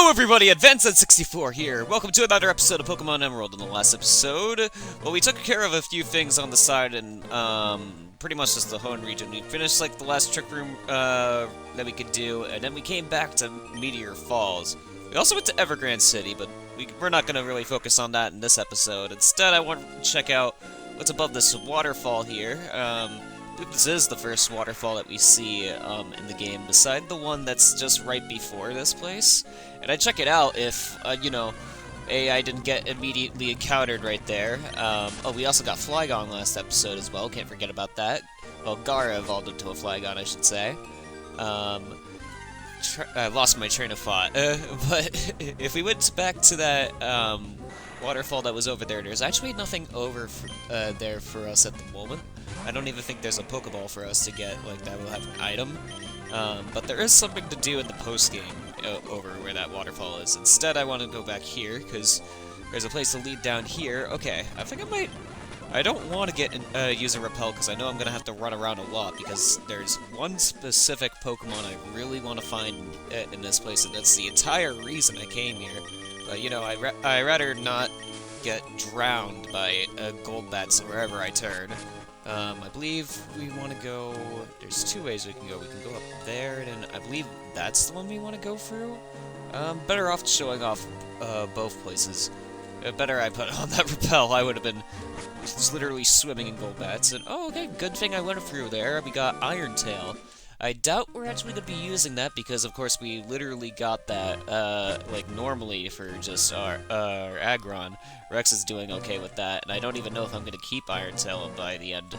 Hello everybody, Advanced64 here. Welcome to another episode of Pokemon Emerald. In the last episode, well, we took care of a few things on the side and, pretty much just the Hoenn region. We finished, like, the last trick room, that we could do, and then we came back to Meteor Falls. We also went to Evergrande City, but we're not gonna really focus on that in this episode. Instead, I want to check out what's above this waterfall here. I believe this is the first waterfall that we see in the game, beside the one that's just right before this place. And I check it out if, you know, I didn't get immediately encountered right there. Oh, we also got Flygon last episode as well, can't forget about that. Well, Gara evolved into a Flygon, I should say. I lost my train of thought. But if we went back to that waterfall that was over there, there's actually nothing over there for us at the moment. I don't even think there's a Pokeball for us to get, like, that will have an item. But there is something to do in the post-game over where that waterfall is. Instead, I want to go back here, because there's a place to lead down here. Okay, I think I might... I don't want to get use a Repel, because I know I'm going to have to run around a lot, because there's one specific Pokemon I really want to find in this place, and that's the entire reason I came here. But, you know, I'd rather not get drowned by Golbats wherever I turn. I believe we want to go... There's two ways we can go. We can go up there, and I believe that's the one we want to go through. Better off showing off both places. Better I put on that Repel. I would have been just literally swimming in Golbats. And, oh, okay, good thing I went through there. We got Iron Tail. I doubt we're actually going to be using that because, of course, we literally got that, like, normally for just our Aggron. Rex is doing okay with that, and I don't even know if I'm going to keep Iron Tail by the end.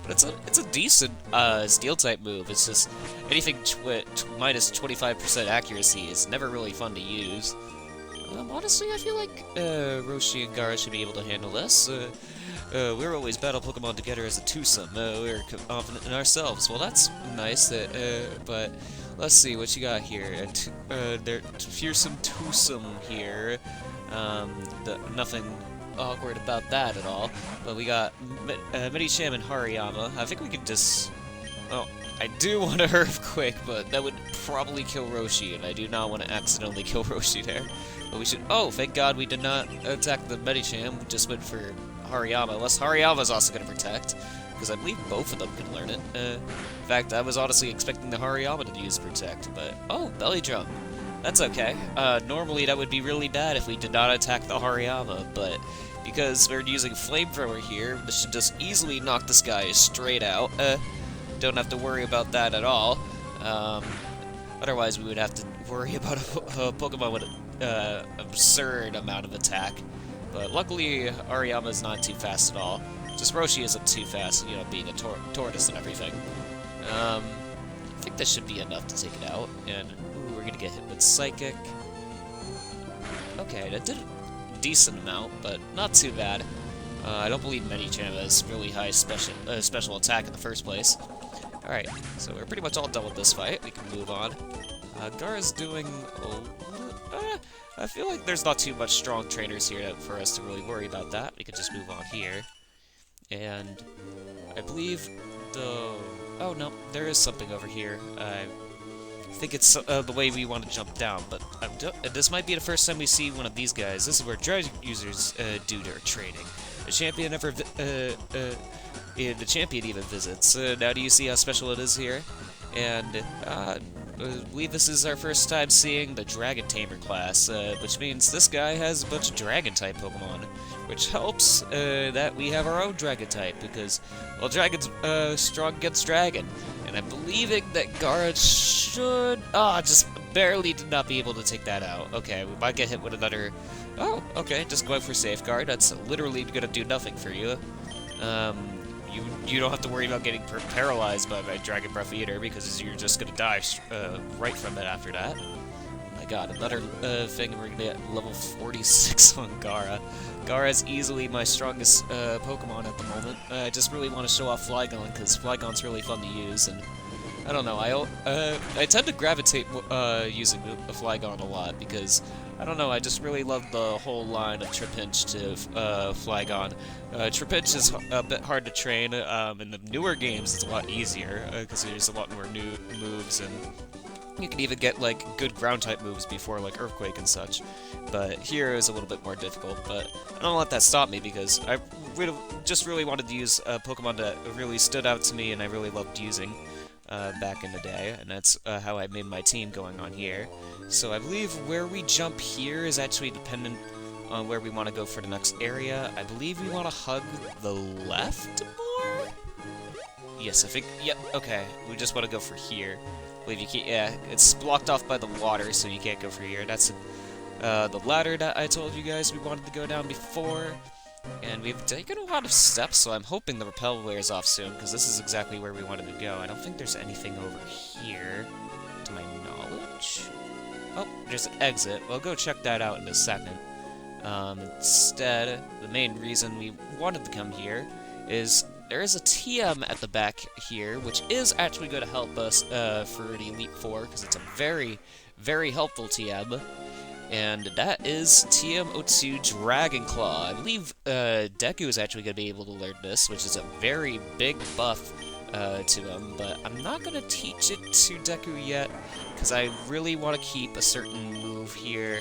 But it's a decent, Steel-type move. It's just, anything minus 25% accuracy is never really fun to use. Honestly, I feel like, Roshi and Gara should be able to handle this. We're always battle Pokemon together as a twosome. We're confident in ourselves. Well, that's nice, but let's see what you got here. There's fearsome twosome here. Nothing awkward about that at all. But we got Medicham and Hariyama. I think we could just... Oh, I do want to Earthquake, but that would probably kill Roshi, and I do not want to accidentally kill Roshi there. But we should... Oh, thank God we did not attack the Medicham. We just went for Hariyama, unless Hariyama's also going to protect, because I believe both of them can learn it. In fact, I was honestly expecting the Hariyama to use Protect, but... Oh, Belly Drum. That's okay. Normally that would be really bad if we did not attack the Hariyama, but because we're using Flamethrower here, this should just easily knock this guy straight out. Don't have to worry about that at all. Otherwise we would have to worry about a Pokemon with an absurd amount of attack. But luckily, Ariyama's not too fast at all. Just Roshi isn't too fast, you know, being a tortoise and everything. I think that should be enough to take it out. And, ooh, we're gonna get hit with Psychic. Okay, that did a decent amount, but not too bad. I don't believe Medicham has really high special attack in the first place. Alright, so we're pretty much all done with this fight. We can move on. Gara's doing I feel like there's not too much strong trainers here for us to really worry about that. We could just move on here. And I believe the... Oh, no, there is something over here. I think it's the way we want to jump down, but this might be the first time we see one of these guys. This is where Dragon users do their training. The champion the champion even visits. Now do you see how special it is here? And, I believe this is our first time seeing the Dragon Tamer class, which means this guy has a bunch of Dragon-type Pokemon, which helps that we have our own Dragon-type, because, well, Dragon's strong against Dragon, and I'm believing that Gara should... just barely did not be able to take that out. Okay, we might get hit with another... Oh, okay, just going for Safeguard. That's literally gonna do nothing for you. You don't have to worry about getting paralyzed by my Dragon Breath either, because you're just gonna die right from it after that. Oh my god, another thing, we're gonna get level 46 on Gara. Gara is easily my strongest Pokemon at the moment. I just really want to show off Flygon, because Flygon's really fun to use, and I don't know, I tend to gravitate using the Flygon a lot, because I don't know, I just really love the whole line of Trapinch to Flygon. Trapinch is a bit hard to train. In the newer games, it's a lot easier, because there's a lot more new moves, and You can even get, like, good ground-type moves before, like, Earthquake and such. But here is a little bit more difficult, but I don't let that stop me, because I just really wanted to use a Pokemon that really stood out to me and I really loved using back in the day, and that's how I made my team going on here. So I believe where we jump here is actually dependent on where we want to go for the next area. I believe we want to hug the left more? Yes, I think, yep, okay. We just want to go for here. I believe you can't, yeah, it's blocked off by the water, so you can't go for here. That's the ladder that I told you guys we wanted to go down before. And we've taken a lot of steps, so I'm hoping the rappel wears off soon, because this is exactly where we wanted to go. I don't think there's anything over here, to my knowledge. Oh, there's an exit. We'll go check that out in a second. Instead, the main reason we wanted to come here is there is a TM at the back here, which is actually going to help us for the Elite Four, because it's a very, very helpful TM. And that is TM02 Dragon Claw. I believe Deku is actually going to be able to learn this, which is a very big buff to him, but I'm not going to teach it to Deku yet, because I really want to keep a certain move here,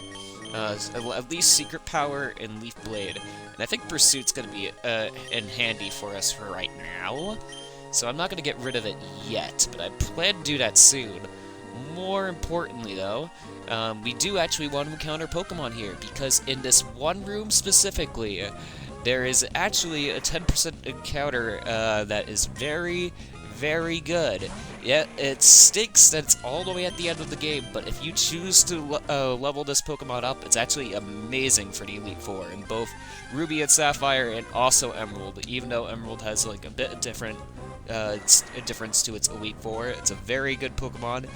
at least Secret Power and Leaf Blade. And I think Pursuit's going to be in handy for us for right now, so I'm not going to get rid of it yet, but I plan to do that soon. More importantly, though, we do actually want to encounter Pokemon here, because in this one room specifically, there is actually a 10% encounter that is very, very good. Yeah, it stinks that it's all the way at the end of the game, but if you choose to level this Pokemon up, it's actually amazing for the Elite Four in both Ruby and Sapphire and also Emerald, even though Emerald has like a bit different difference to its Elite Four. It's a very good Pokemon,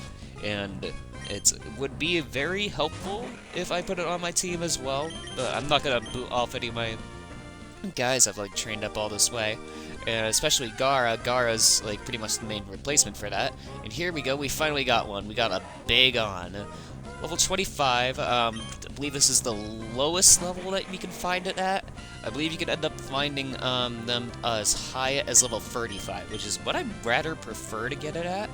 and it would be very helpful if I put it on my team as well, but I'm not going to boot off any of my guys I've like trained up all this way, and especially Gara. Gara's like pretty much the main replacement for that, and here we go, we finally got one. We got a Bagon. Level 25, I believe this is the lowest level that we can find it at. I believe you can end up finding them as high as level 35, which is what I'd rather prefer to get it at.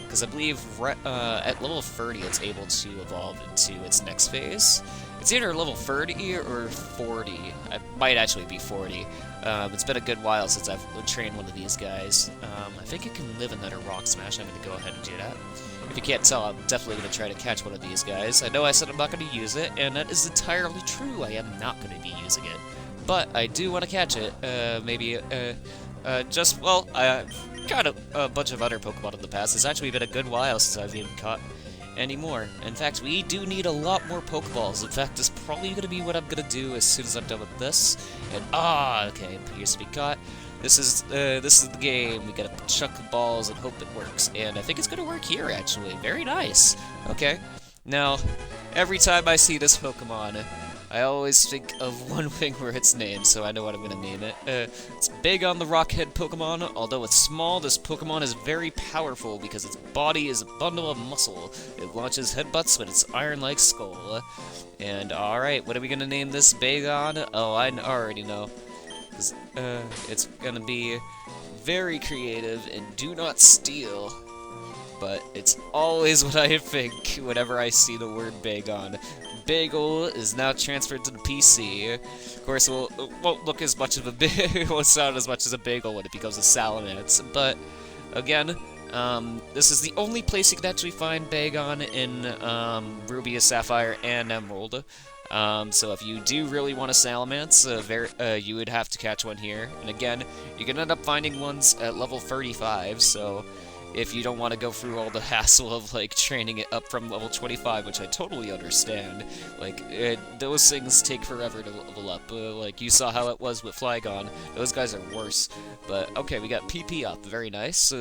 Because I believe at level 30 it's able to evolve into its next phase. It's either level 30 or 40. It might actually be 40. It's been a good while since I've trained one of these guys. I think it can live another Rock Smash. I'm going to go ahead and do that. If you can't tell, I'm definitely going to try to catch one of these guys. I know I said I'm not going to use it, and that is entirely true. I am not going to be using it. But I do want to catch it. Maybe, well, I've caught a bunch of other Pokemon in the past. It's actually been a good while since I've even caught any more. In fact, we do need a lot more Pokeballs. In fact, this is probably going to be what I'm going to do as soon as I'm done with this. And, okay, appears to be caught. This is the game. We gotta chuck the balls and hope it works. And I think it's gonna work here, actually. Very nice. Okay. Now, every time I see this Pokemon, I always think of one thing where it's named, so I know what I'm gonna name it. It's big on the Rockhead Pokemon. Although it's small, this Pokemon is very powerful because its body is a bundle of muscle. It launches headbutts with its iron-like skull. And alright, what are we gonna name this Bagon? Oh, I already know. It's gonna be very creative and do not steal, but it's always what I think whenever I see the word Bagon. Bagel is now transferred to the PC. Of course, it won't look as much of a it won't sound as much as a bagel when it becomes a Salamence, but again, this is the only place you can actually find Bagon in Ruby, Sapphire, and Emerald. So if you do really want a Salamence, you would have to catch one here. And again, you can end up finding ones at level 35, so if you don't want to go through all the hassle of, like, training it up from level 25, which I totally understand. Like, those things take forever to level up. Like, you saw how it was with Flygon. Those guys are worse. But, okay, we got PP up. Very nice.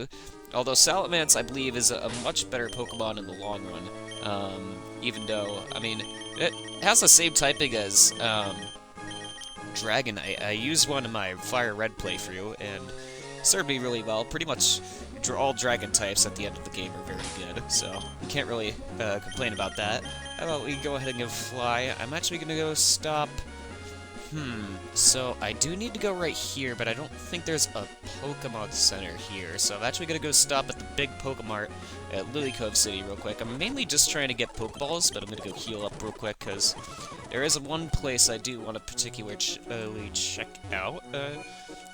Although Salamence, I believe, is a much better Pokemon in the long run. Even though, I mean, it has the same typing as Dragonite. I used one in my Fire Red playthrough, and served me really well. Pretty much all Dragon types at the end of the game are very good, so we can't really complain about that. How about we go ahead and go Fly? I'm actually going to go stop... So I do need to go right here, but I don't think there's a Pokemon Center here, so I'm actually gonna go stop at the big Pokemart at Lily Cove City real quick. I'm mainly just trying to get Pokeballs, but I'm gonna go heal up real quick, because there is one place I do want to particularly check out,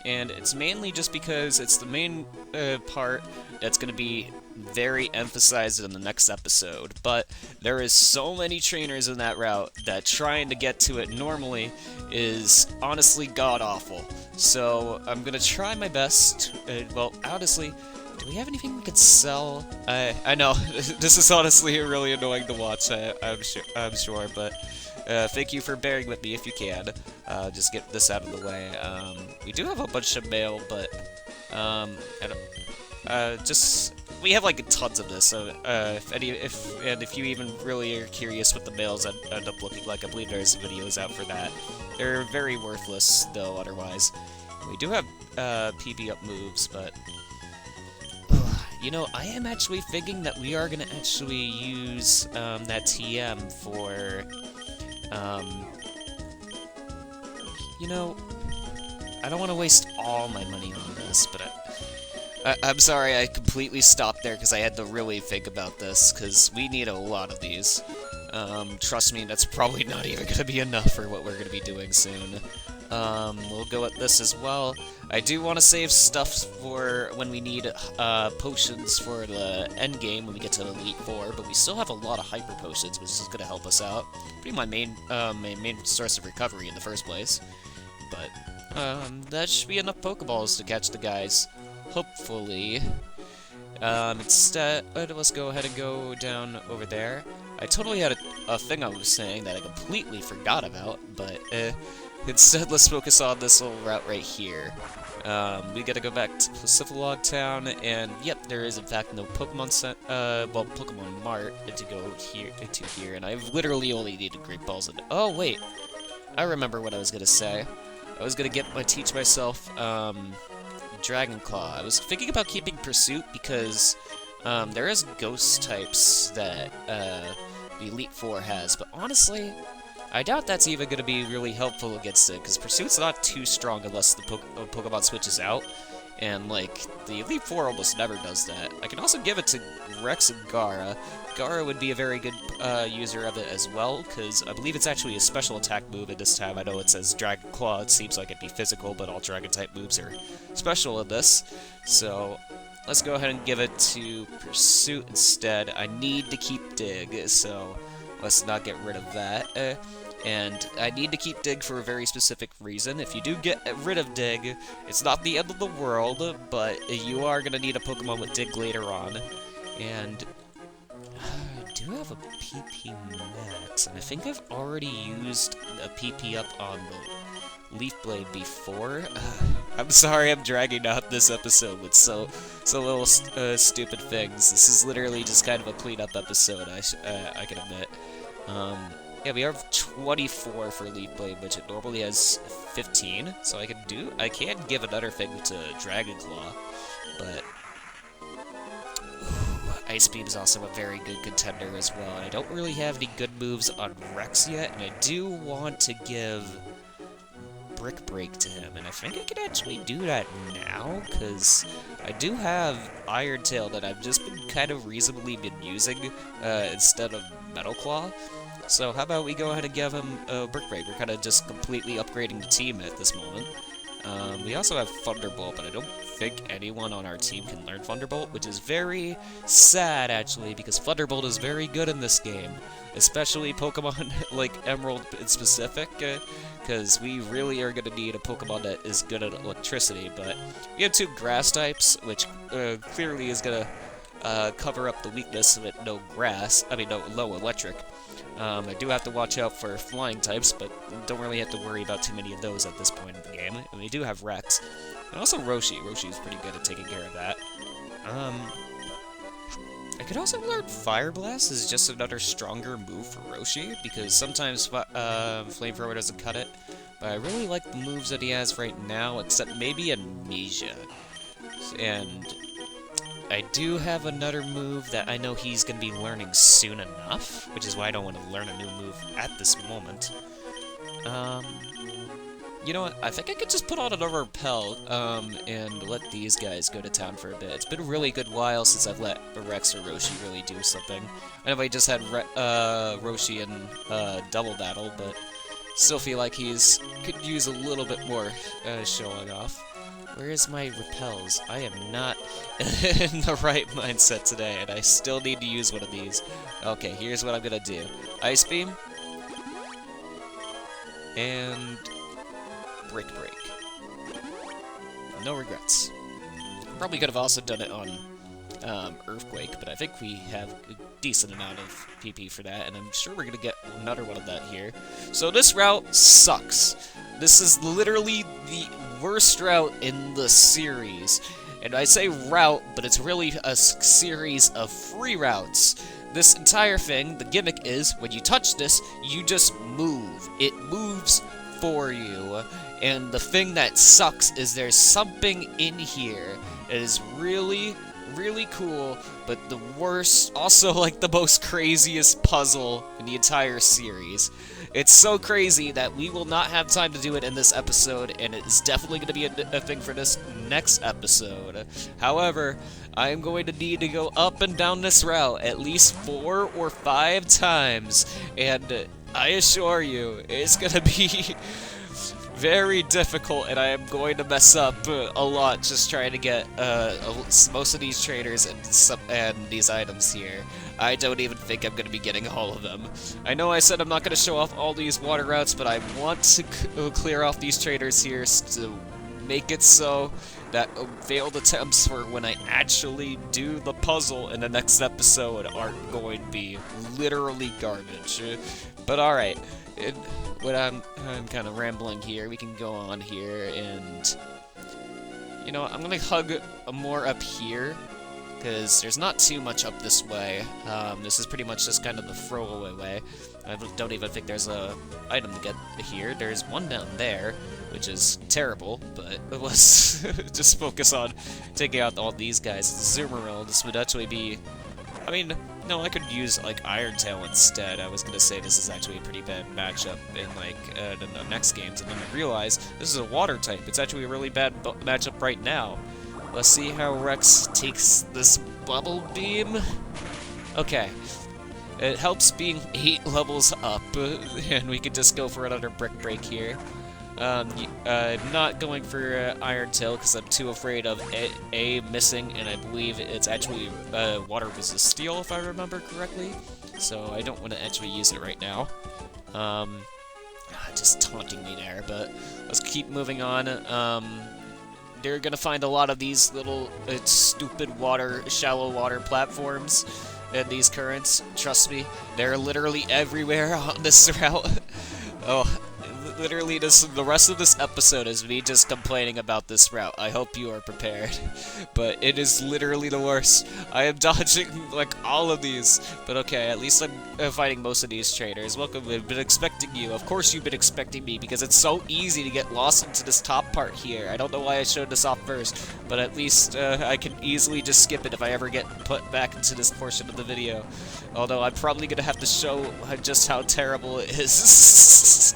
and it's mainly just because it's the main part that's going to be very emphasized in the next episode, but there is so many trainers in that route that trying to get to it normally is honestly god-awful. So I'm going to try my best. Well, honestly, do we have anything we could sell? I know, this is honestly really annoying to watch, I'm sure, but thank you for bearing with me if you can. Just get this out of the way. We do have a bunch of mail, but we have like tons of this. So if you even really are curious what the mails end up looking like, I believe there's videos out for that. They're very worthless though. Otherwise, we do have PB up moves, but. You know, I am actually thinking that we are gonna actually use that TM for. You know, I don't want to waste all my money on this, but I'm sorry I completely stopped there because I had to really think about this, because we need a lot of these. Trust me, that's probably not even going to be enough for what we're going to be doing soon. We'll go at this as well. I do want to save stuff for when we need potions for the end game when we get to Elite Four, but we still have a lot of hyper potions, which is going to help us out. Pretty my main source of recovery in the first place. But that should be enough Pokeballs to catch the guys, hopefully. Instead, let's go ahead and go down over there. I totally had a thing I was saying that I completely forgot about, but instead let's focus on this little route right here. We gotta go back to Pacificlog Town, and yep, there is in fact no Pokemon Pokemon Mart to go here, and I've literally only needed Great Balls. Oh wait, I remember what I was gonna say. I was gonna teach myself Dragon Claw. I was thinking about keeping Pursuit because there is ghost types that the Elite Four has, but honestly, I doubt that's even going to be really helpful against it, because Pursuit's not too strong unless the Pokemon switches out, and, like, the Elite Four almost never does that. I can also give it to Rex and Gara. Gara would be a very good user of it as well, because I believe it's actually a special attack move at this time. I know it says Dragon Claw, it seems like it'd be physical, but all Dragon-type moves are special in this, so let's go ahead and give it to Pursuit instead. I need to keep Dig, so let's not get rid of that. And I need to keep Dig for a very specific reason. If you do get rid of Dig, it's not the end of the world, but you are going to need a Pokemon with Dig later on. And I do have a PP Max, and I think I've already used a PP up on the Leaf Blade before. I'm sorry I'm dragging out this episode with so little stupid things. This is literally just kind of a cleanup episode, I can admit. Yeah, we have 24 for Leaf Blade, which it normally has 15, so I can give another thing to Dragon Claw, but Ice Beam is also a very good contender as well. I don't really have any good moves on Rex yet, and I do want to give Brick Break to him, and I think I can actually do that now, because I do have Iron Tail that I've just been kind of reasonably been using instead of Metal Claw. So how about we go ahead and give him Brick Break? We're kind of just completely upgrading the team at this moment. We also have Thunderbolt, but I don't think anyone on our team can learn Thunderbolt, which is very sad, actually, because Thunderbolt is very good in this game, especially Pokemon like Emerald in specific, because we really are going to need a Pokemon that is good at electricity, but we have 2 grass types, which clearly is going to cover up the weakness of it, no electric. I do have to watch out for flying types, but don't really have to worry about too many of those at this point in the game. And we do have Rex. And also Roshi. Roshi is pretty good at taking care of that. I could also learn Fire Blast as just another stronger move for Roshi, because sometimes Flamethrower doesn't cut it. But I really like the moves that he has right now, except maybe Amnesia. And I do have another move that I know he's going to be learning soon enough, which is why I don't want to learn a new move at this moment. you know what? I think I could just put on another repel, and let these guys go to town for a bit. It's been a really good while since I've let Rex or Roshi really do something. I know I just had Roshi in double battle, but still feel like could use a little bit more showing off. Where is my repels? I am not in the right mindset today, and I still need to use one of these. Okay, here's what I'm gonna do. Ice Beam. And Break. No regrets. Probably could have also done it on Earthquake, but I think we have a decent amount of PP for that, and I'm sure we're gonna get another one of that here. So this route sucks. This is literally the worst route in the series. And I say route, but it's really a series of free routes. This entire thing, the gimmick is, when you touch this, you just move. It moves for you. And the thing that sucks is there's something in here that is really, really cool, but the worst, also like the most craziest puzzle in the entire series. It's so crazy that we will not have time to do it in this episode, and it's definitely going to be a thing for this next episode. However, I am going to need to go up and down this route at least 4 or 5 times, and I assure you, it's going to be very difficult, and I am going to mess up a lot just trying to get most of these traders and these items here. I don't even think I'm going to be getting all of them. I know I said I'm not going to show off all these water routes, but I want to clear off these traders here to make it so that failed attempts for when I actually do the puzzle in the next episode aren't going to be literally garbage. But alright, when I'm kind of rambling here, we can go on here, and you know, I'm gonna hug more up here, because there's not too much up this way. This is pretty much just kind of the throwaway way. I don't even think there's a item to get here. There's one down there, which is terrible, but let's just focus on taking out all these guys. Zoomeril, this would actually be... I mean, no, I could use, like, Iron Tail instead. I was gonna say this is actually a pretty bad matchup in, like, the next games, and then I realized this is a water type. It's actually a really bad matchup right now. Let's see how Rex takes this Bubble Beam. Okay. It helps being 8 levels up, and we could just go for another Brick Break here. I'm not going for Iron Tail because I'm too afraid of A missing, and I believe it's actually water resist steel, if I remember correctly. So I don't want to actually use it right now. Just taunting me there, but let's keep moving on. They're gonna find a lot of these little stupid shallow water platforms and these currents. Trust me, they're literally everywhere on this route. Oh, literally the rest of this episode is me just complaining about this route. I hope you are prepared, but it is literally the worst. I am dodging like all of these, but okay, at least I'm fighting most of these traders. Welcome, I've been expecting you. Of course you've been expecting me, because it's so easy to get lost into this top part here. I don't know why I showed this off first, but at least I can easily just skip it if I ever get put back into this portion of the video. Although I'm probably gonna have to show just how terrible it is.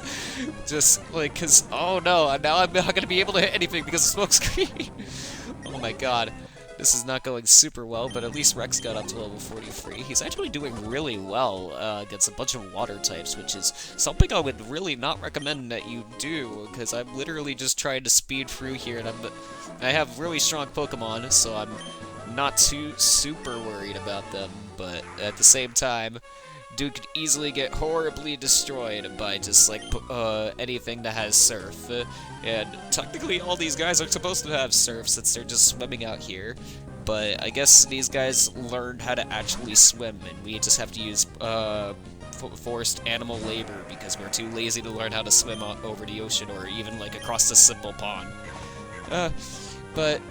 Just like, cause oh no, now I'm not gonna be able to hit anything because of smoke screen. Oh my god, this is not going super well, but at least Rex got up to level 43. He's actually doing really well against a bunch of water types, which is something I would really not recommend that you do, because I'm literally just trying to speed through here, and I have really strong Pokemon, so I'm not too super worried about them, but at the same time, dude could easily get horribly destroyed by just like anything that has surf, and technically all these guys are supposed to have surf since they're just swimming out here, but I guess these guys learned how to actually swim, and we just have to use forced animal labor because we're too lazy to learn how to swim over the ocean or even like across the simple pond. But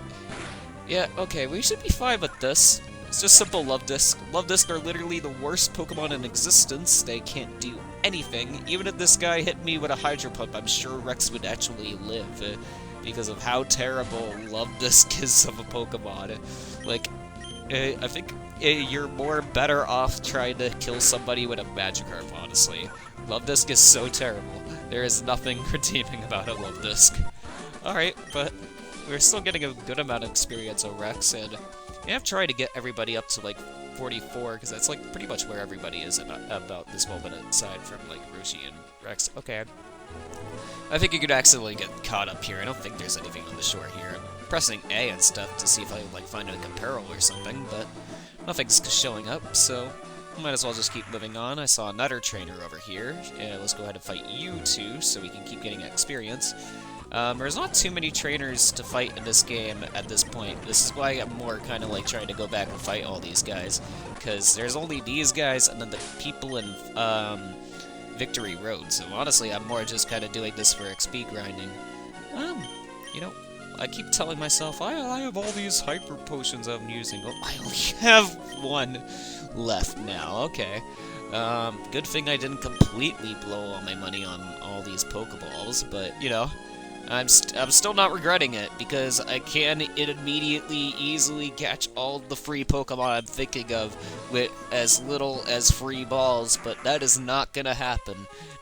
yeah, okay, we should be fine with this. It's just simple Love-Disc. Love-Disc are literally the worst Pokemon in existence. They can't do anything. Even if this guy hit me with a Hydro Pump, I'm sure Rex would actually live because of how terrible Love-Disc is of a Pokemon. Like, I think you're more better off trying to kill somebody with a Magikarp, honestly. Love Disc is so terrible. There is nothing redeeming about a Love Disc. Alright, but we're still getting a good amount of experience on Rex, and I've tried to get everybody up to, like, 44, because that's, like, pretty much where everybody is about this moment, aside from, like, Roshi and Rex. Okay. I think you could accidentally get caught up here. I don't think there's anything on the shore here. I'm pressing A and stuff to see if I, like, find a Comparel or something, but nothing's showing up, so might as well just keep moving on. I saw another trainer over here. Let's go ahead and fight you two, so we can keep getting experience. There's not too many trainers to fight in this game at this point. This is why I'm more kind of like trying to go back and fight all these guys, because there's only these guys and then the people in Victory Road. So honestly, I'm more just kind of doing this for XP grinding. You know, I keep telling myself I have all these hyper potions I'm using. Oh, I only have one left now. Okay. Good thing I didn't completely blow all my money on all these Pokeballs, but you know. I'm still not regretting it, because I can immediately, easily catch all the free Pokemon I'm thinking of with as little as free balls, but that is not gonna happen.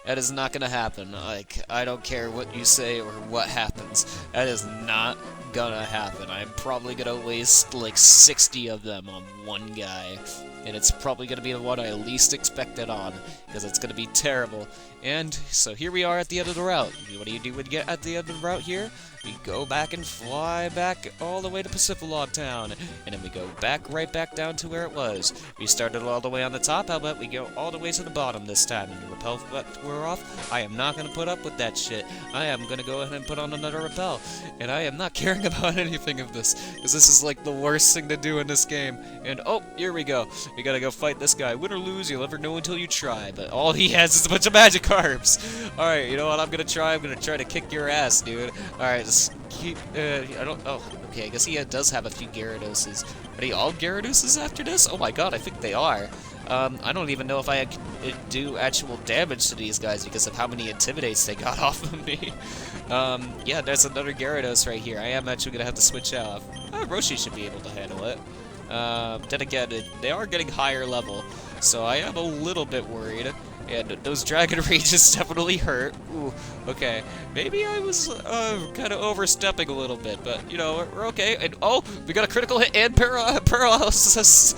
That is not gonna happen. Like, I don't care what you say or what happens. That is not gonna happen. I'm probably gonna waste, like, 60 of them on one guy, and it's probably gonna be the one I least expected on, because it's gonna be terrible. And so here we are at the end of the route. What do you do when you get at the end of the route here? We go back and fly back all the way to Pacifilog Town, and then we go back right back down to where it was. We started all the way on the top, how about we go all the way to the bottom this time, and the repel we're off? I am not going to put up with that shit. I am going to go ahead and put on another repel, and I am not caring about anything of this, because this is like the worst thing to do in this game. And oh, here we go. We gotta go fight this guy. Win or lose, you'll never know until you try, but all he has is a bunch of Magikarps. Alright, you know what I'm gonna try? I'm gonna try to kick your ass, dude. Alright, just keep, I don't, oh, okay, I guess he does have a few Gyarados. Are they all Gyarados after this? Oh my god, I think they are. I don't even know if I can do actual damage to these guys because of how many Intimidates they got off of me. Yeah, there's another Gyarados right here. I am actually gonna have to switch off. Roshi should be able to handle it. Then again, they are getting higher level, so I am a little bit worried. And those Dragon Rages definitely hurt. Ooh, okay. Maybe I was kind of overstepping a little bit, but, you know, we're okay. And, oh, we got a critical hit and paralysis.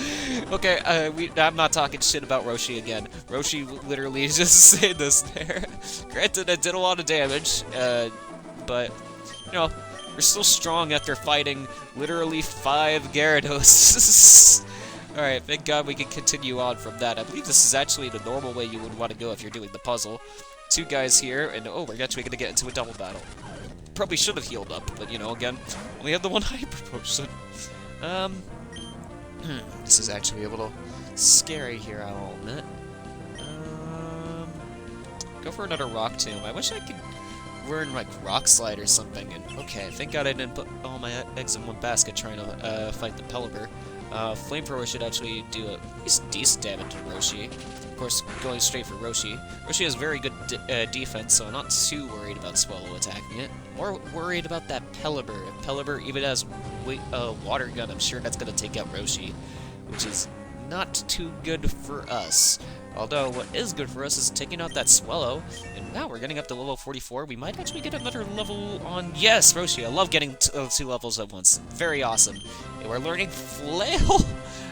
Okay, I'm not talking shit about Roshi again. Roshi literally just said this there. Granted, I did a lot of damage, but, you know, we're still strong after fighting literally 5 Gyarados. Alright, thank God we can continue on from that. I believe this is actually the normal way you would want to go if you're doing the puzzle. 2 guys here, and oh, we're actually going to get into a double battle. Probably should have healed up, but you know, again, only have the one Hyper Potion. This is actually a little scary here, I'll admit. Go for another Rock Tomb. I wish I could learn, like, Rock Slide or something. And okay, thank God I didn't put all my eggs in one basket trying to fight the Pelipper. Flamethrower should actually do at least decent damage to Roshi. Of course, going straight for Roshi. Roshi has very good defense, so I'm not too worried about Swallow attacking it. More worried about that Pelipper. If Pelipper even has Water Gun, I'm sure that's going to take out Roshi, which is not too good for us. Although, what is good for us is taking out that Swallow, and now we're getting up to level 44. We might actually get another level on... Yes, Roshi, I love getting 2 levels at once. Very awesome. And we're learning Flail!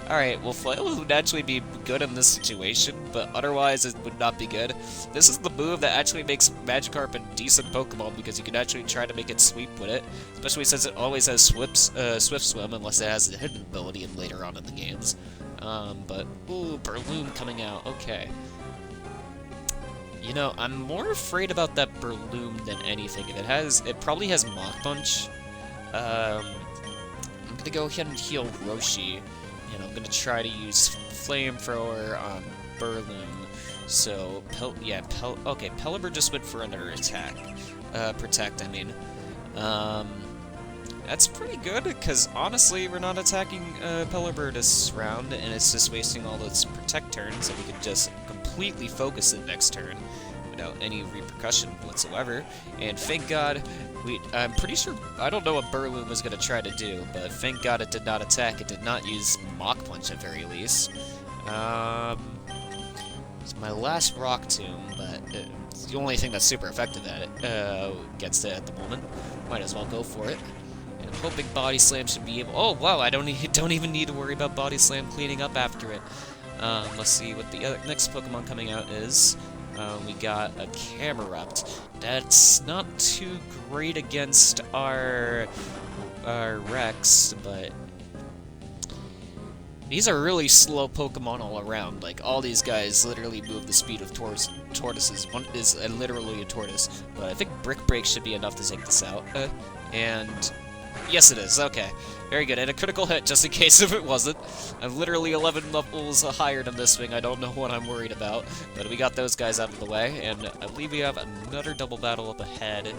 Alright, well, Flail would actually be good in this situation, but otherwise it would not be good. This is the move that actually makes Magikarp a decent Pokemon, because you can actually try to make it sweep with it, especially since it always has Swift Swim, unless it has a hidden ability later on in the games. But, ooh, Berloom coming out, okay. You know, I'm more afraid about that Berloom than anything. If it probably has Mach Punch. I'm gonna go ahead and heal Roshi, and I'm gonna try to use Flamethrower on Berloom. So, okay, Pelipper just went for another attack. Protect, I mean. That's pretty good, because honestly, we're not attacking Pelipper this round, and it's just wasting all its Protect turns, and we could just completely focus it next turn. without any repercussion whatsoever. And thank God, I'm pretty sure, I don't know what Burloon was going to try to do, but thank God it did not attack. It did not use Mach Punch at very least. It's my last Rock Tomb, but it's the only thing that's super effective at it, gets it at the moment. Might as well go for it. And I'm hoping Body Slam should be able... Oh, wow, I don't even need to worry about Body Slam cleaning up after it. Let's see what the next Pokemon coming out is. We got a Camerupt. That's not too great against our Rex, but these are really slow Pokemon all around. Like, all these guys literally move the speed of tortoises. One is literally a tortoise, but I think Brick Break should be enough to take this out. And yes, it is. Okay. Very good. And a critical hit, just in case if it wasn't. I'm literally 11 levels higher than this thing. I don't know what I'm worried about. But we got those guys out of the way, and I believe we have another double battle up ahead.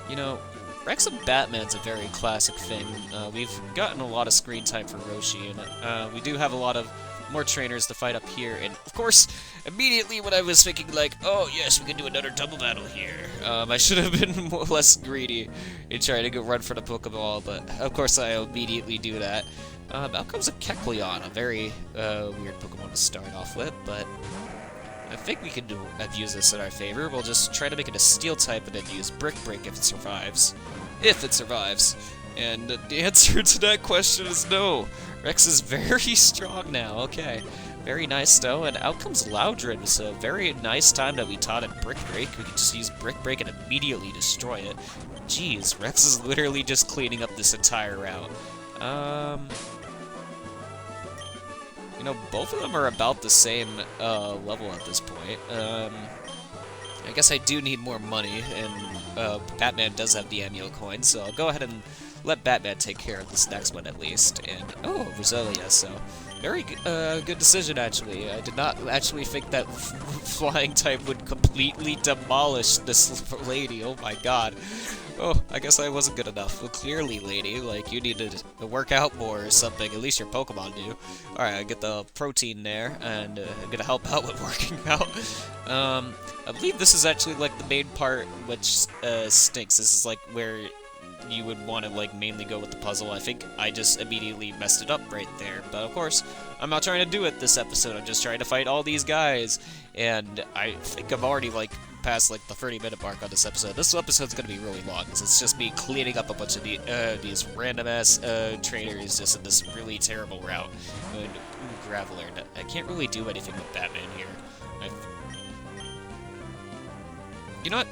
You know, Rex and Batman's a very classic thing. We've gotten a lot of screen time for Roshi, and we do have a lot of more trainers to fight up here, and of course, immediately when I was thinking like, oh yes, we can do another double battle here, I should have been less greedy in trying to go run for the Pokeball, but of course I immediately do that. Out comes a Kecleon, a very weird Pokemon to start off with, but I think we can use this in our favor. We'll just try to make it a Steel type and then use Brick Break if it survives. If it survives. And the answer to that question is no. Rex is very strong now. Okay. Very nice, though. And out comes Loudred. So very nice time that we taught it Brick Break. We can just use Brick Break and immediately destroy it. Jeez, Rex is literally just cleaning up this entire route. You know, both of them are about the same level at this point. I guess I do need more money, and Batman does have the Amio coin, so I'll go ahead and let Batman take care of this next one at least. And, oh, Roselia, so very good decision, actually. I did not actually think that flying type would completely demolish this lady. Oh my god. Oh, I guess I wasn't good enough. Well, clearly, lady, like, you needed to work out more or something. At least your Pokemon do. Alright, I get the protein there, and I'm gonna help out with working out. I believe this is actually, like, the main part which stinks. This is, like, where you would want to, like, mainly go with the puzzle. I think I just immediately messed it up right there. But, of course, I'm not trying to do it this episode. I'm just trying to fight all these guys. And I think I'm already, like, past, like, the 30-minute mark on this episode. This episode's gonna be really long, because it's just me cleaning up a bunch of these random-ass trainers just in this really terrible route. And, Graveler. I can't really do anything with Batman here. You know what?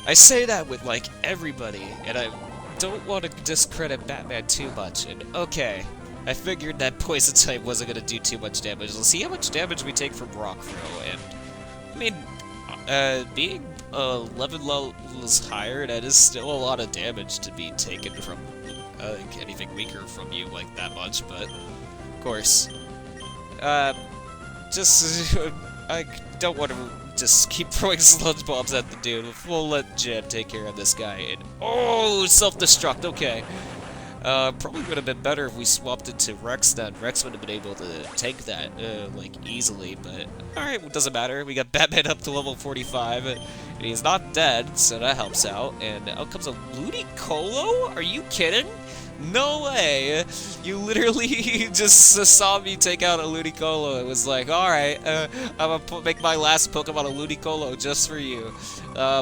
I say that with, like, everybody, and I don't want to discredit Batman too much, and okay, I figured that Poison type wasn't going to do too much damage. Let's see how much damage we take from Rock Throw, and, I mean, being 11 levels higher, that is still a lot of damage to be taken from, anything weaker from you, like, that much, but, of course, just, I don't want to just keep throwing sludge bombs at the dude. We'll let Jeb take care of this guy. And oh, self-destruct. Okay. Probably would have been better if we swapped it to Rex then. Rex would have been able to take that, like, easily. But, alright, well, doesn't matter. We got Batman up to level 45. And he's not dead, so that helps out. And out comes a Ludicolo? Are you kidding? No way! You literally just saw me take out a Ludicolo. It was like, alright, I'm gonna make my last Pokemon a Ludicolo just for you.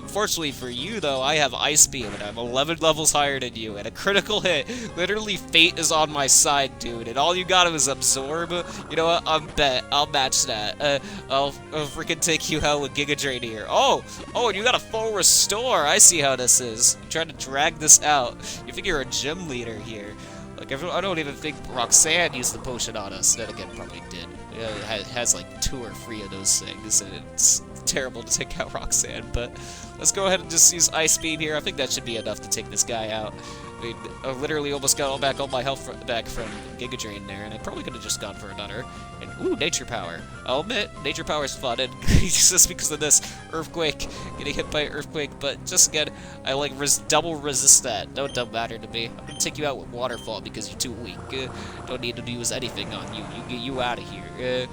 Fortunately for you, though, I have Ice Beam, and I'm 11 levels higher than you, and a critical hit. Literally, fate is on my side, dude, and all you got is Absorb. You know what? I'll match that. I'll freaking take you out with Giga Drain here. Oh, and you got a full Restore. I see how this is. I'm trying to drag this out. You think you're a gym leader here. Like, I don't even think Roxanne used the potion on us. Then again, probably did. It has like 2 or 3 of those things, and it's terrible to take out Roxanne, but let's go ahead and just use Ice Beam here. I think that should be enough to take this guy out. I mean, I literally almost got all my health back from Giga Drain there, and I probably could have just gone for another. And, ooh, Nature Power. I'll admit, Nature Power is fun, and just because of this Earthquake, getting hit by Earthquake, but just again, I like double resist that. Don't matter to me. I'm gonna take you out with Waterfall because you're too weak. Don't need to use anything on you. You get you out of here.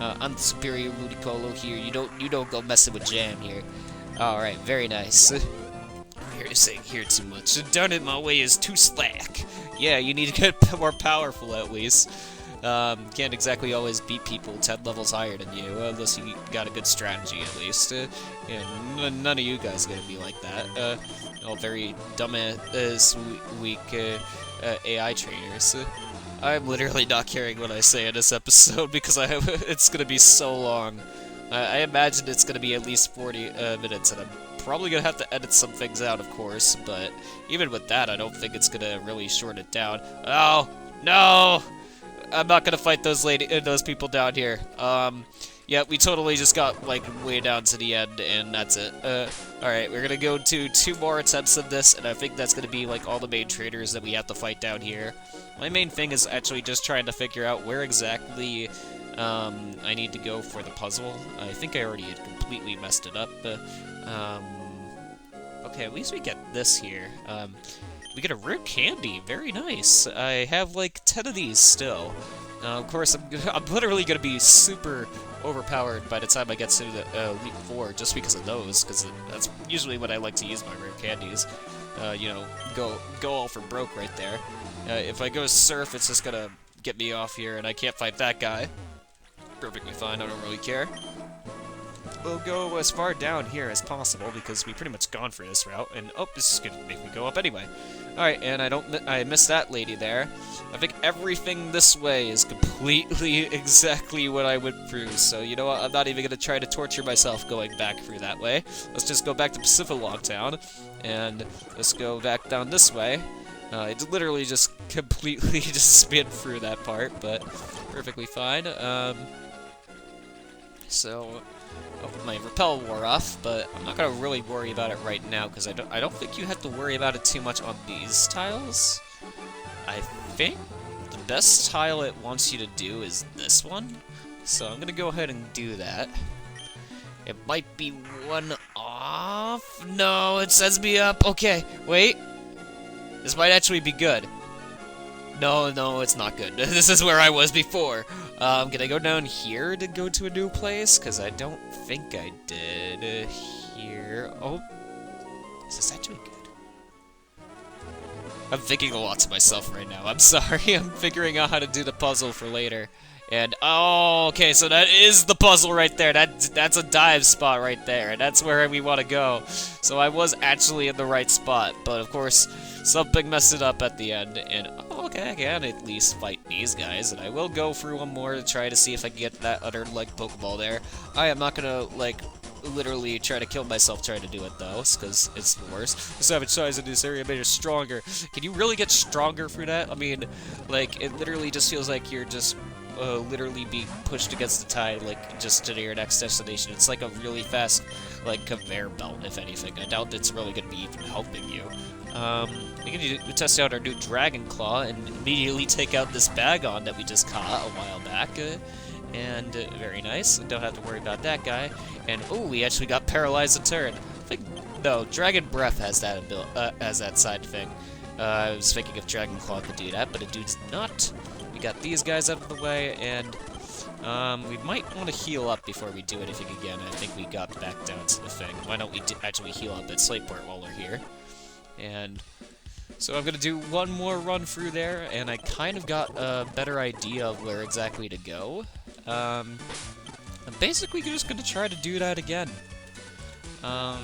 I'm the superior Ludicolo here. You don't go messing with Jam here. Alright, very nice. You're saying here too much. Darn it, my way is too slack. Yeah, you need to get more powerful at least. Can't exactly always beat people 10 levels higher than you, unless you got a good strategy at least. Yeah, none of you guys are gonna be like that. All very dumbass, weak AI trainers. I'm literally not caring what I say in this episode because it's gonna be so long. I imagine it's gonna be at least 40 minutes, and I'm probably gonna have to edit some things out, of course. But even with that, I don't think it's gonna really short it down. Oh no! I'm not gonna fight those people down here. Yeah, we totally just got like way down to the end, and that's it. Alright, we're gonna go to 2 more attempts of this, and I think that's gonna be like all the main traders that we have to fight down here. My main thing is actually just trying to figure out where exactly I need to go for the puzzle. I think I already had completely messed it up. Okay, at least we get this here. We get a rare candy. Very nice. I have like 10 of these still. Of course, I'm literally going to be super overpowered by the time I get to the Elite 4 just because of those, because that's usually when I like to use my rare candies. You know, go all for broke right there. If I go surf, it's just going to get me off here, and I can't fight that guy. Perfectly fine, I don't really care. We'll go as far down here as possible because we pretty much gone for this route, and oh, this is gonna make me go up anyway. Alright, and I missed that lady there. I think everything this way is completely exactly what I went through, so you know what, I'm not even gonna try to torture myself going back through that way. Let's just go back to Pacific Town, and let's go back down this way. It literally just completely just spin through that part, but perfectly fine. So, oh, my repel wore off, but I'm not gonna really worry about it right now because I don't think you have to worry about it too much on these tiles. I think the best tile it wants you to do is this one, so I'm gonna go ahead and do that. It might be one off. No, it sets me up. Okay, wait. This might actually be good. No, it's not good. This is where I was before. Can I go down here to go to a new place? Because I don't think I did here. Oh, is this actually good? I'm thinking a lot to myself right now. I'm sorry. I'm figuring out how to do the puzzle for later. And, oh, okay, so that is the puzzle right there. That's a dive spot right there, and that's where we want to go. So I was actually in the right spot, but of course, something messed it up at the end, and, oh, okay, I can at least fight these guys, and I will go through one more to try to see if I can get that other, like, Pokeball there. I am not gonna, like, literally try to kill myself trying to do it, though, because it's the worst. The savage size in this area made it stronger. Can you really get stronger through that? I mean, like, it literally just feels like you're just literally being pushed against the tide, like, just to your next destination. It's like a really fast, like, conveyor belt, if anything. I doubt it's really going to be even helping you. We can test out our new Dragon Claw and immediately take out this Bagon that we just caught a while back. And very nice. Don't have to worry about that guy. And, oh, we actually got Paralyzed in turn. No, Dragon Breath has that side thing. I was thinking if Dragon Claw could do that, but it does not. We got these guys out of the way, and we might want to heal up before we do anything again. I think we got back down to the thing. Why don't we actually heal up at Slateport while we're here? And so I'm going to do one more run through there, and I kind of got a better idea of where exactly to go. I'm basically just going to try to do that again. I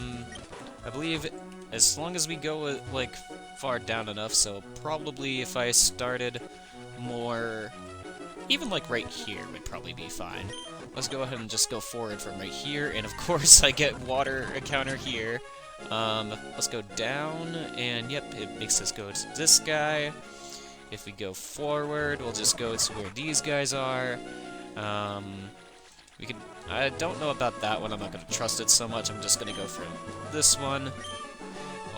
believe as long as we go, like, far down enough, so probably if I started more, even like right here would probably be fine. Let's go ahead and just go forward from right here, and of course I get water encounter here. Let's go down, and yep, it makes us go to this guy. If we go forward, we'll just go to where these guys are. I don't know about that one, I'm not going to trust it so much, I'm just going to go for this one.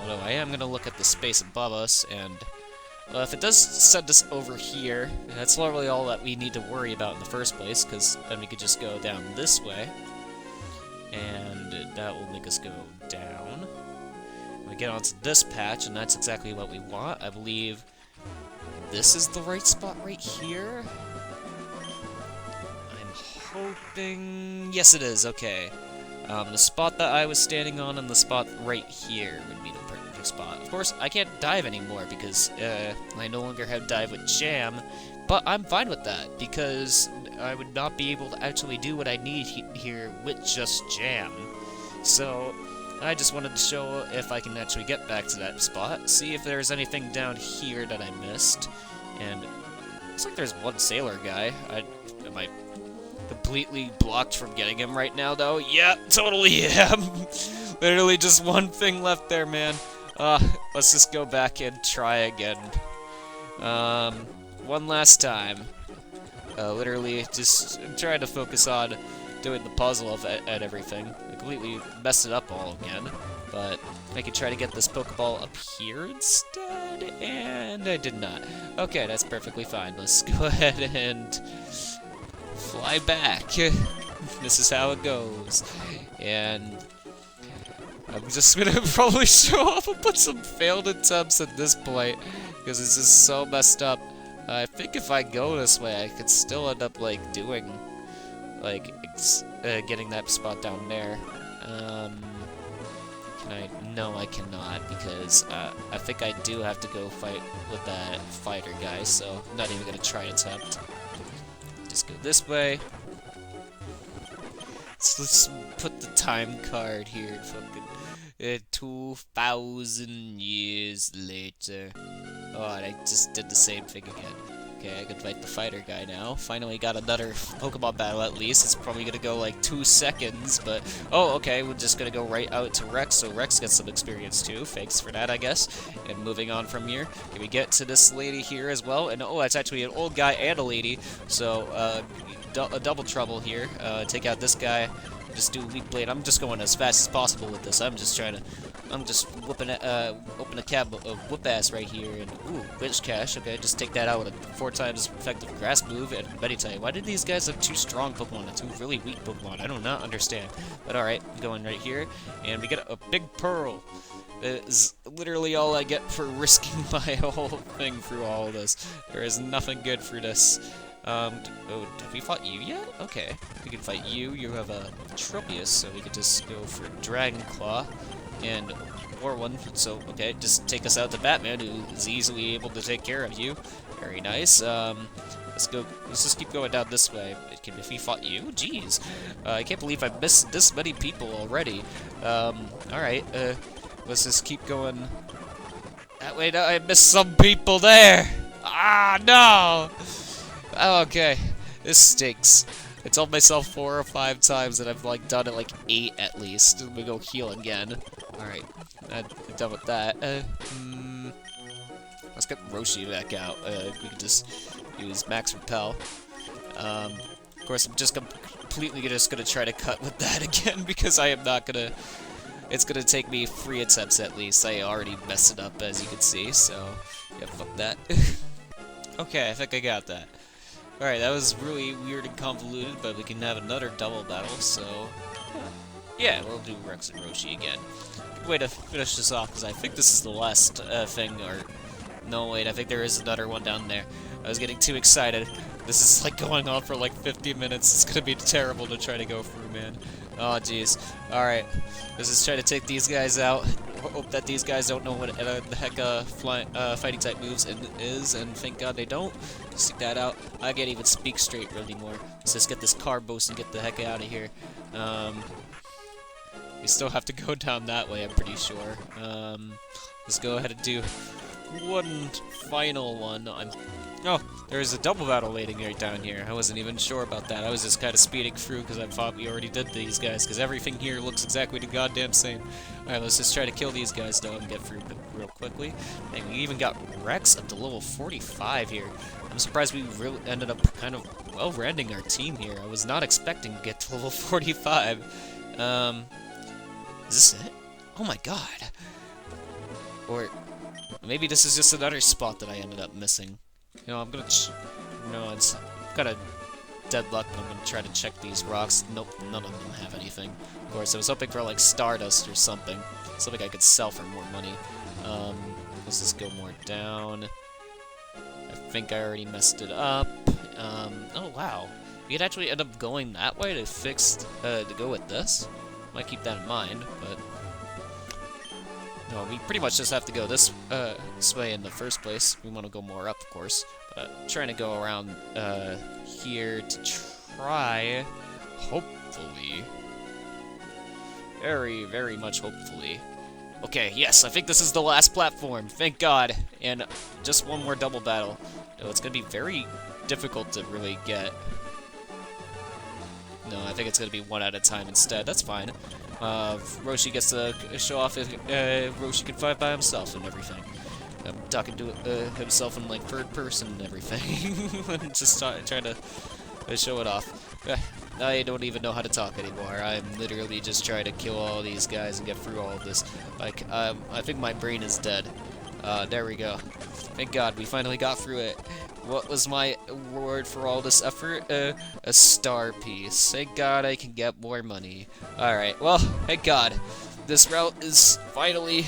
Although I am going to look at the space above us, and if it does send us over here, that's literally all that we need to worry about in the first place, because then we could just go down this way, and that will make us go down. We get onto this patch, and that's exactly what we want. I believe this is the right spot right here. I'm hoping... Yes, it is. Okay. The spot that I was standing on and the spot right here would be the perfect spot. Of course, I can't dive anymore because I no longer have dive with jam, but I'm fine with that because I would not be able to actually do what I need here with just jam. So I just wanted to show if I can actually get back to that spot, see if there's anything down here that I missed, and looks like there's one sailor guy. Am I completely blocked from getting him right now, though? Yeah, totally am. Literally just one thing left there, man. Let's just go back and try again. One last time. Literally just trying to focus on doing the puzzle at everything. I completely messed it up all again, but I could try to get this Pokeball up here instead, and I did not. Okay, that's perfectly fine. Let's go ahead and fly back. This is how it goes. And I'm just gonna probably show off and put some failed attempts at this point, because it's just so messed up. I think if I go this way, I could still end up, like, doing, like, getting that spot down there. Can I? No, I cannot, because I think I do have to go fight with that fighter guy, so I'm not even gonna try attempt. Just go this way. So let's put the time card here. Fucking 2,000 years later. Oh, and I just did the same thing again. Okay, I can fight the fighter guy now. Finally got another Pokemon battle at least. It's probably gonna go like 2 seconds, but... Oh, okay, we're just gonna go right out to Rex, so Rex gets some experience too. Thanks for that, I guess. And moving on from here, can we get to this lady here as well? And oh, it's actually an old guy and a lady, so a double trouble here. Take out this guy. Just do weak blade. I'm just going as fast as possible with this. I'm just whooping open a cab of whoop ass right here, and ooh, glitch cash. Okay, just take that out with a 4 times effective grass move and Meditite. Why did these guys have 2 strong Pokemon and 2 really weak Pokemon? I do not understand. But alright, going right here, and we get a big pearl. That is literally all I get for risking my whole thing through all of this. There is nothing good for this. Oh, have we fought you yet? Okay, we can fight you. You have a Tropius, so we could just go for Dragon Claw and War one. So, okay, just take us out to Batman, who is easily able to take care of you. Very nice. Let's just keep going down this way. If we fought you? Jeez. I can't believe I missed this many people already. Alright, let's just keep going that way. No, I missed some people there! Ah, no! Okay, this stinks. I told myself 4 or 5 times, and I've like done it like 8 at least. Let me go heal again. Alright, I'm done with that. Let's get Roshi back out. We can just use Max Repel. Of course, I'm just completely just gonna try to cut with that again, because I am not gonna... It's gonna take me 3 attempts at least. I already messed it up, as you can see, so... Yeah, fuck that. Okay, I think I got that. Alright, that was really weird and convoluted, but we can have another double battle, so... Yeah, we'll do Rex and Roshi again. Good way to finish this off, because I think this is the last thing, or... No, wait, I think there is another one down there. I was getting too excited. This is, like, going on for, like, 50 minutes. It's gonna be terrible to try to go through, man. Oh, jeez. Alright, let's just try to take these guys out. Hope that these guys don't know what the heck fighting type moves is, and thank God they don't. Stick that out. I can't even speak straight anymore. Let's just get this car boost and get the heck out of here. We still have to go down that way, I'm pretty sure. Let's go ahead and do one final one. Oh, there's a double battle waiting right down here. I wasn't even sure about that. I was just kind of speeding through because I thought we already did these guys, because everything here looks exactly the goddamn same. Alright, let's just try to kill these guys, though, and get through real quickly. And we even got Rex up to level 45 here. I'm surprised we really ended up kind of well-rounding our team here. I was not expecting to get to level 45. Is this it? Oh my god. Or maybe this is just another spot that I ended up missing. You know, I'm gonna no, it's kind of dead luck, but I'm gonna try to check these rocks. Nope, none of them have anything. Of course, I was hoping for, like, Stardust or something. Something I could sell for more money. Let's just go more down. I think I already messed it up. Oh, wow. we could actually end up going that way to to go with this. Might keep that in mind, but no, we pretty much just have to go this way in the first place. We want to go more up, of course, but trying to go around here to try, hopefully, very, very much hopefully. Okay, yes, I think this is the last platform, thank God, and just one more double battle. No, it's gonna be very difficult to really get. No, I think it's gonna be one at a time instead. That's fine. Roshi gets to show off if Roshi can fight by himself and everything. I'm talking to himself in like third person and everything. Just trying to show it off. I don't even know how to talk anymore. I'm literally just trying to kill all these guys and get through all of this. Like, I think my brain is dead. There we go. Thank God, we finally got through it. What was my reward for all this effort? A star piece. Thank God I can get more money. Alright, well, thank God. This route is finally,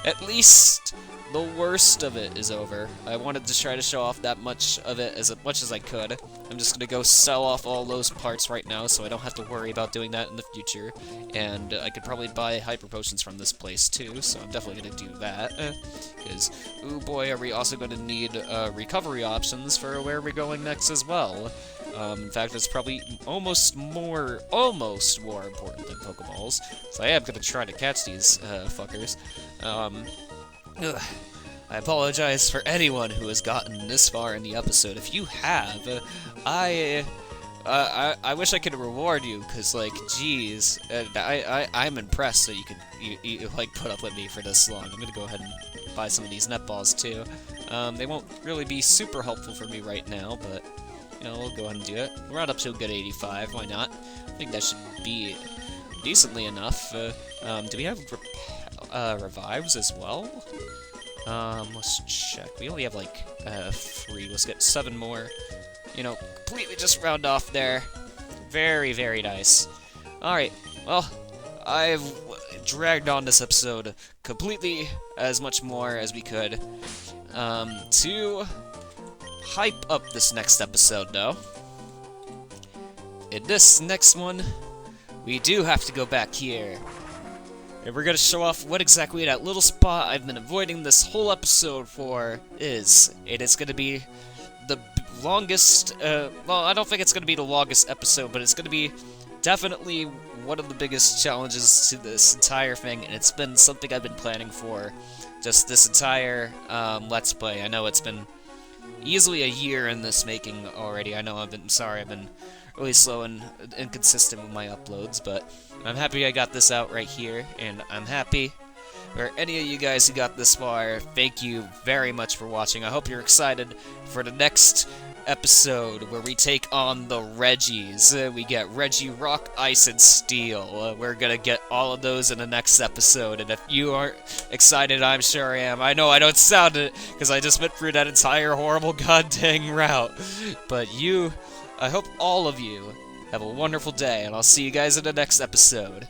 at least, the worst of it is over. I wanted to try to show off that much of it as much as I could. I'm just gonna go sell off all those parts right now so I don't have to worry about doing that in the future. And I could probably buy hyper potions from this place too, so I'm definitely gonna do that. Because, ooh boy, are we also gonna need recovery options for where we're going next as well. In fact, it's probably almost more important than Pokeballs. So I am gonna try to catch these fuckers. I apologize for anyone who has gotten this far in the episode. If you have, I wish I could reward you, cause like, geez, I'm impressed that you like put up with me for this long. I'm gonna go ahead and buy some of these netballs too. They won't really be super helpful for me right now, but you know, we'll go ahead and do it. We're not up to a good 85. Why not? I think that should be decently enough. Do we have revives as well? Let's check. We only have like 3. Let's get 7 more. You know, completely just round off there. Very, very nice. Alright, well, I've dragged on this episode completely as much more as we could. To hype up this next episode, though. In this next one, we do have to go back here. And we're gonna show off what exactly that little spot I've been avoiding this whole episode for is. It is gonna be the longest, well, I don't think it's gonna be the longest episode, but it's gonna be definitely one of the biggest challenges to this entire thing, and it's been something I've been planning for just this entire, Let's Play. I know it's been easily a year in this making already. I know I've been really slow and inconsistent with my uploads, but I'm happy I got this out right here, and I'm happy for any of you guys who got this far. Thank you very much for watching. I hope you're excited for the next episode where we take on the Reggies. We get Reggie Rock, Ice, and Steel. We're gonna get all of those in the next episode, and if you aren't excited, I'm sure I am. I know I don't sound it, because I just went through that entire horrible goddamn route, but I hope all of you have a wonderful day, and I'll see you guys in the next episode.